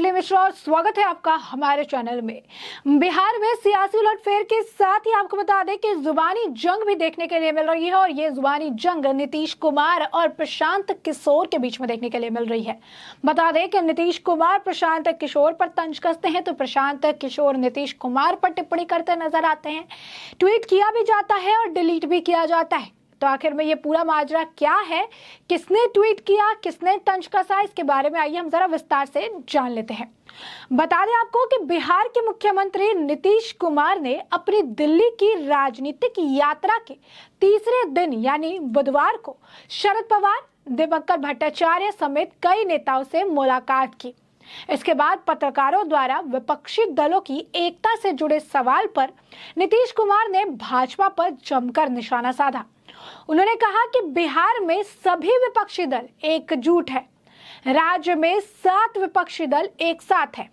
अंजलि मिश्रा और स्वागत है आपका हमारे चैनल में। बिहार में सियासी उलटफेर के साथ ही आपको बता दें कि जुबानी जंग भी देखने के लिए मिल रही है और ये जुबानी जंग नीतीश कुमार और प्रशांत किशोर के बीच में देखने के लिए मिल रही है। बता दें कि नीतीश कुमार प्रशांत किशोर पर तंज कसते हैं तो प्रशांत किशोर नीतीश कुमार पर टिप्पणी करते नजर आते हैं। ट्वीट किया भी जाता है और डिलीट भी किया जाता है। तो आखिर में ये पूरा माजरा क्या है, किसने ट्वीट किया, किसने तंज कसा, इसके बारे में आइए हम जरा विस्तार से जान लेते हैं। बता दें आपको कि बिहार के मुख्यमंत्री नीतीश कुमार ने अपनी दिल्ली की राजनीतिक यात्रा के तीसरे दिन यानी बुधवार को शरद पवार, दिवंकर भट्टाचार्य समेत कई नेताओं से मुलाकात की। इसके बाद पत्रकारों द्वारा विपक्षी दलों की एकता से जुड़े सवाल पर नीतीश कुमार ने भाजपा पर जमकर निशाना साधा। उन्होंने कहा कि बिहार में सभी विपक्षी दल एकजुट है, राज्य में 7 विपक्षी दल एक साथ है।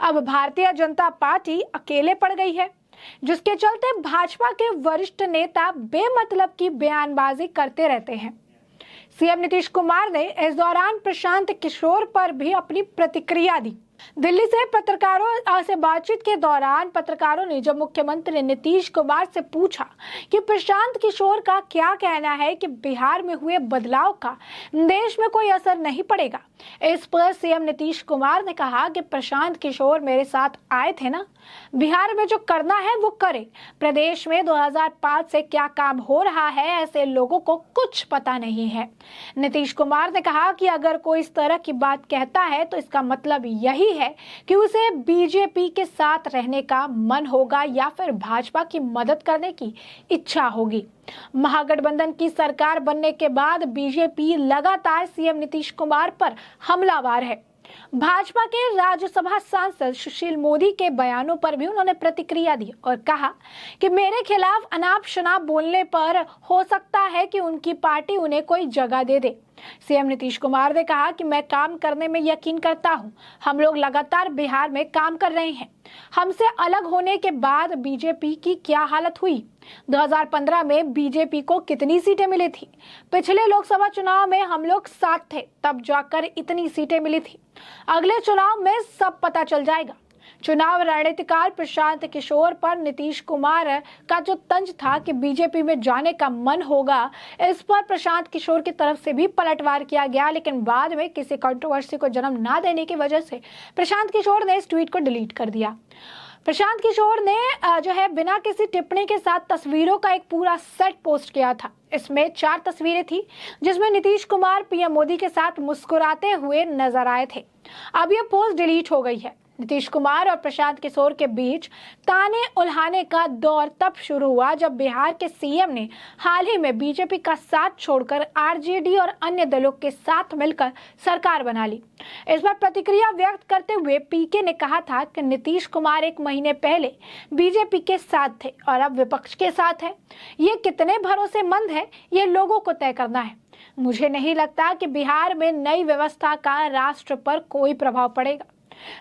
अब भारतीय जनता पार्टी अकेले पड़ गई है, जिसके चलते भाजपा के वरिष्ठ नेता बेमतलब की बयानबाजी करते रहते हैं। सीएम नीतीश कुमार ने इस दौरान प्रशांत किशोर पर भी अपनी प्रतिक्रिया दी। दिल्ली से पत्रकारों से बातचीत के दौरान पत्रकारों ने जब मुख्यमंत्री नीतीश कुमार से पूछा कि प्रशांत किशोर का क्या कहना है कि बिहार में हुए बदलाव का देश में कोई असर नहीं पड़ेगा, इस पर सीएम नीतीश कुमार ने कहा कि प्रशांत किशोर मेरे साथ आए थे ना, बिहार में जो करना है वो करे। प्रदेश में 2005 से क्या काम हो रहा है ऐसे लोगों को कुछ पता नहीं है। नीतीश कुमार ने कहा कि अगर कोई इस तरह की बात कहता है तो इसका मतलब यही है कि उसे बीजेपी के साथ रहने का मन होगा या फिर भाजपा की मदद करने की इच्छा होगी। महागठबंधन की सरकार बनने के बाद बीजेपी लगातार सीएम नीतीश कुमार पर हमलावर है। भाजपा के राज्यसभा सांसद सुशील मोदी के बयानों पर भी उन्होंने प्रतिक्रिया दी और कहा कि मेरे खिलाफ अनाप शनाप बोलने पर हो सकता है कि उनकी पार्टी उन्हें कोई जगह दे दे। सीएम नीतीश कुमार ने कहा कि मैं काम करने में यकीन करता हूं। हम लोग लगातार बिहार में काम कर रहे हैं। हमसे अलग होने के बाद बीजेपी की क्या हालत हुई? 2015 में बीजेपी को कितनी सीटें मिली थी? पिछले लोकसभा चुनाव में हम लोग साथ थे, तब जाकर इतनी सीटें मिली थी। अगले चुनाव में सब पता चल जाएगा। चुनाव रणनीतिकार प्रशांत किशोर पर नीतीश कुमार का जो तंज था कि बीजेपी में जाने का मन होगा, इस पर प्रशांत किशोर की तरफ से भी पलटवार किया गया, लेकिन बाद में किसी कंट्रोवर्सी को जन्म ना देने की वजह से प्रशांत किशोर ने इस ट्वीट को डिलीट कर दिया। प्रशांत किशोर ने जो है बिना किसी टिप्पणी के साथ तस्वीरों का एक पूरा सेट पोस्ट किया था। इसमें 4 तस्वीरें थी जिसमें नीतीश कुमार पीएम मोदी के साथ मुस्कुराते हुए नजर आए थे। अब यह पोस्ट डिलीट हो गई है। नीतीश कुमार और प्रशांत किशोर के बीच ताने उल्हाने का दौर तब शुरू हुआ जब बिहार के सीएम ने हाल ही में बीजेपी का साथ छोड़कर आरजेडी और अन्य दलों के साथ मिलकर सरकार बना ली। इस पर प्रतिक्रिया व्यक्त करते हुए पीके ने कहा था कि नीतीश कुमार 1 महीने पहले बीजेपी के साथ थे और अब विपक्ष के साथ है। ये कितने भरोसेमंद है ये लोगों को तय करना है। मुझे नहीं लगता कि बिहार में नई व्यवस्था का राष्ट्र पर कोई प्रभाव पड़ेगा।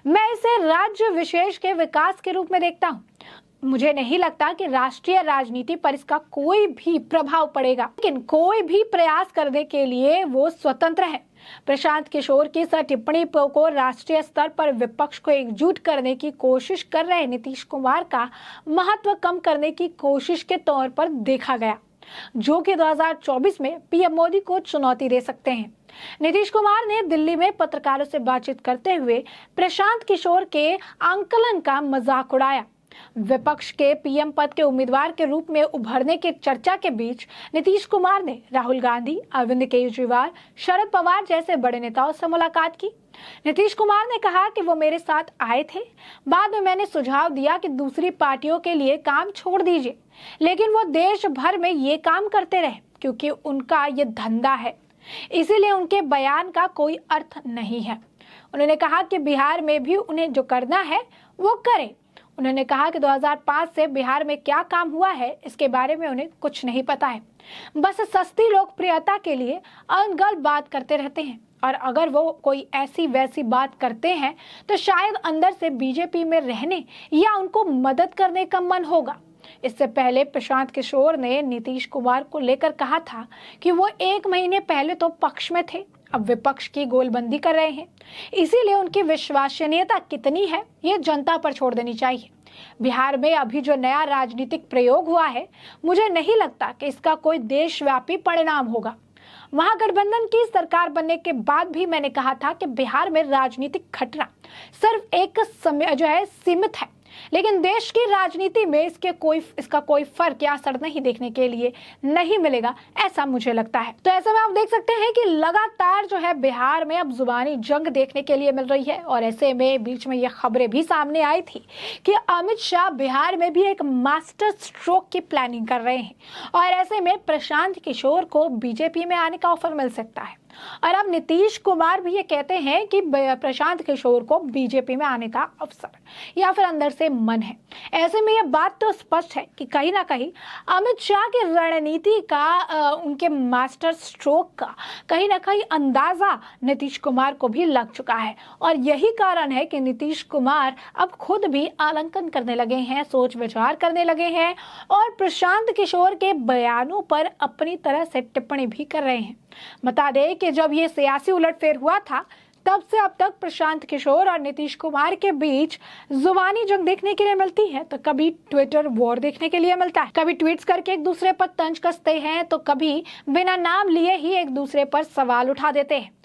मैं इसे राज्य विशेष के विकास के रूप में देखता हूं। मुझे नहीं लगता कि राष्ट्रीय राजनीति पर इसका कोई भी प्रभाव पड़ेगा, लेकिन कोई भी प्रयास करने के लिए वो स्वतंत्र है। प्रशांत किशोर की इस टिप्पणी को राष्ट्रीय स्तर पर विपक्ष को एकजुट करने की कोशिश कर रहे नीतीश कुमार का महत्व कम करने की कोशिश के तौर पर देखा गया, जो कि 2024 में पीएम मोदी को चुनौती दे सकते हैं। नीतीश कुमार ने दिल्ली में पत्रकारों से बातचीत करते हुए प्रशांत किशोर के आंकलन का मजाक उड़ाया। विपक्ष के पीएम पद के उम्मीदवार के रूप में उभरने की चर्चा के बीच नीतीश कुमार ने राहुल गांधी, अरविंद केजरीवाल, शरद पवार जैसे बड़े नेताओं से मुलाकात की। नीतीश कुमार ने कहा कि वो मेरे साथ आए थे। बाद में मैंने सुझाव दिया कि दूसरी पार्टियों के लिए काम छोड़ दीजिए, लेकिन वो देश भर में ये काम करते रहे क्योंकि उनका ये धंधा है, इसीलिए उनके बयान का कोई अर्थ नहीं है। उन्होंने कहा कि बिहार में भी उन्हें जो करना है वो करें। उन्होंने कहा कि 2005 से बिहार में क्या काम हुआ है इसके बारे में उन्हें कुछ नहीं पता है, बस सस्ती लोकप्रियता के लिए अनगढ़ बात करते रहते हैं और अगर वो कोई ऐसी वैसी बात करते हैं तो शायद अंदर से बीजेपी में रहने या उनको मदद करने का मन होगा। इससे पहले प्रशांत किशोर ने नीतीश कुमार को लेकर कहा था कि वो 1 महीने पहले तो पक्ष में थे अब विपक्ष की गोलबंदी कर रहे हैं। इसीलिए उनकी विश्वसनीयता कितनी है ये जनता पर छोड़ देनी चाहिए। बिहार में अभी जो नया राजनीतिक प्रयोग हुआ है, मुझे नहीं लगता कि इसका कोई देशव्यापी परिणाम होगा। महागठबंधन की सरकार बनने के बाद भी मैंने कहा था कि बिहार में राजनीतिक घटना सिर्फ एक समय जो है सीमित है, लेकिन देश की राजनीति में इसका कोई फर्क या असर नहीं देखने के लिए नहीं मिलेगा, ऐसा मुझे लगता है। तो ऐसे में आप देख सकते हैं कि लगातार जो है बिहार में अब जुबानी जंग देखने के लिए मिल रही है। और ऐसे में बीच में ये खबरें भी सामने आई थी कि अमित शाह बिहार में भी एक मास्टर स्ट्रोक की प्लानिंग कर रहे हैं और ऐसे में प्रशांत किशोर को बीजेपी में आने का ऑफर मिल सकता है। और अब नीतीश कुमार भी ये कहते हैं कि प्रशांत किशोर को बीजेपी में आने का अवसर या फिर अंदर से मन है। ऐसे में ये बात तो स्पष्ट है कि कहीं ना कहीं अमित शाह की रणनीति का उनके मास्टर स्ट्रोक का कहीं ना कहीं अंदाजा नीतीश कुमार को भी लग चुका है। और यही कारण है कि नीतीश कुमार अब खुद भी आलंकन करने लगे हैं, सोच विचार करने लगे हैं और प्रशांत किशोर के बयानों पर अपनी तरह से टिप्पणी भी कर रहे हैं। बता दें कि जब ये सियासी उलटफेर हुआ था तब से अब तक प्रशांत किशोर और नीतीश कुमार के बीच जुबानी जंग देखने के लिए मिलती है, तो कभी ट्विटर वॉर देखने के लिए मिलता है, कभी ट्वीट्स करके एक दूसरे पर तंज कसते हैं, तो कभी बिना नाम लिए ही एक दूसरे पर सवाल उठा देते हैं।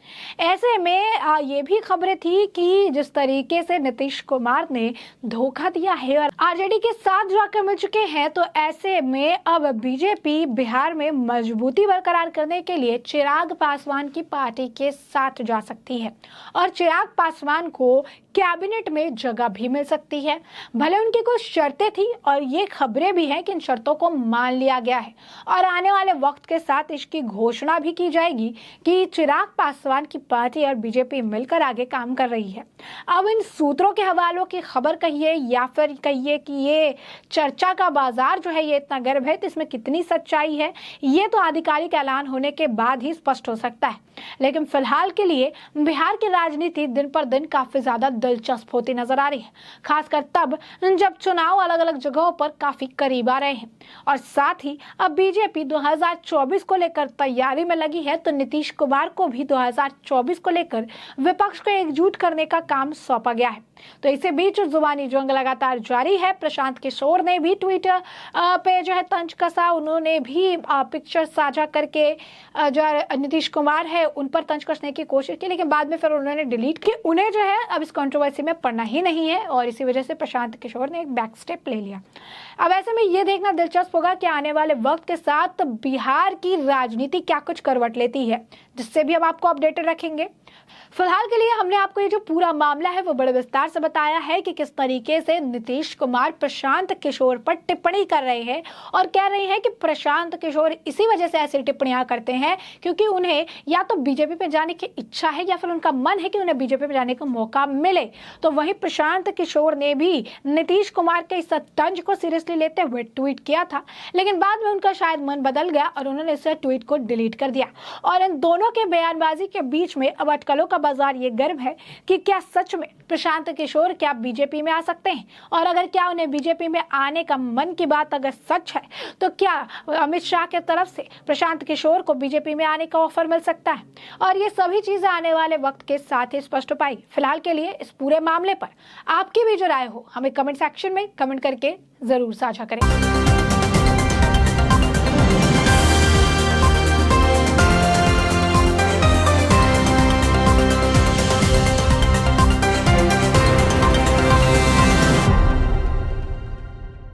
ऐसे में ये भी खबरें थी कि जिस तरीके से नीतीश कुमार ने धोखा दिया है और आरजेडी के साथ जाकर मिल चुके हैं, तो ऐसे में अब बीजेपी बिहार में मजबूती बरकरार करने के लिए चिराग पासवान की पार्टी के साथ जा सकती है और चिराग पासवान को कैबिनेट में जगह भी मिल सकती है। भले उनकी कुछ शर्तें थी और ये खबरें भी हैं कि इन शर्तों को मान लिया गया है और आने वाले वक्त के साथ इसकी घोषणा भी की जाएगी कि चिराग पासवान की पार्टी और बीजेपी मिलकर आगे काम कर रही है। अब इन सूत्रों के हवालों की खबर कहिए या फिर कहिए कि ये चर्चा का बाजार जो है ये इतना गर्भ है, तो इसमें कितनी सच्चाई है ये तो आधिकारिक ऐलान होने के बाद ही स्पष्ट हो सकता है। लेकिन फिलहाल के लिए बिहार की राजनीति दिन पर दिन काफी ज्यादा दिलचस्प होती नजर आ रही है, खासकर तब जब चुनाव अलग अलग जगहों पर काफी करीब आ रहे हैं और साथ ही अब बीजेपी 2024 को लेकर तैयारी में लगी है, तो नीतीश कुमार को भी 2024 को लेकर विपक्ष को एकजुट करने का काम सौंपा गया है। तो इसी बीच जुबानी जंग लगातार जारी है। प्रशांत किशोर ने भी ट्विटर पे जो है तंज कसा, उन्होंने भी पिक्चर साझा करके जो नीतीश कुमार है उन पर तंज कसने की कोशिश की, लेकिन बाद में फिर उन्होंने डिलीट की। उन्हें जो है अब इस कंट्रोवर्सी में पड़ना ही नहीं है और इसी वजह से प्रशांत किशोर ने एक बैक स्टेप ले लिया। अब ऐसे में ये देखना दिलचस्प होगा कि आने वाले वक्त के साथ बिहार की राजनीति क्या कुछ करवट लेती है, जिससे भी हम आपको अपडेटेड रखेंगे। फिलहाल के लिए हमने आपको ये जो पूरा मामला है वो बड़े विस्तार से बताया है कि किस तरीके से नीतीश कुमार प्रशांत किशोर पर टिप्पणी कर रहे हैं और कह रहे हैं कि प्रशांत किशोर इसी वजह से ऐसी टिप्पणियां करते हैं क्योंकि उन्हें या तो बीजेपी पे जाने की इच्छा है या फिर उनका मन है कि उन्हें बीजेपी पे जाने का मौका मिले। तो वहीं प्रशांत किशोर ने भी नीतीश कुमार के इस तंज को सीरियसली लेते हुए ट्वीट किया था, लेकिन बाद में उनका शायद मन बदल गया और उन्होंने इस ट्वीट को डिलीट कर दिया। और इन दोनों के बयानबाजी के बीच में अब अटकलों का बाजार ये गर्म है कि क्या सच में प्रशांत किशोर क्या बीजेपी में आ सकते हैं, और अगर क्या उन्हें बीजेपी में आने का मन की बात अगर सच है तो क्या अमित शाह के तरफ से प्रशांत किशोर को बीजेपी में आने का ऑफर मिल सकता है। और ये सभी चीजें आने वाले वक्त के साथ ही स्पष्ट हो पाई। फिलहाल के लिए इस पूरे मामले पर आपकी भी जो राय हो हमें कमेंट सेक्शन में कमेंट करके जरूर साझा करें।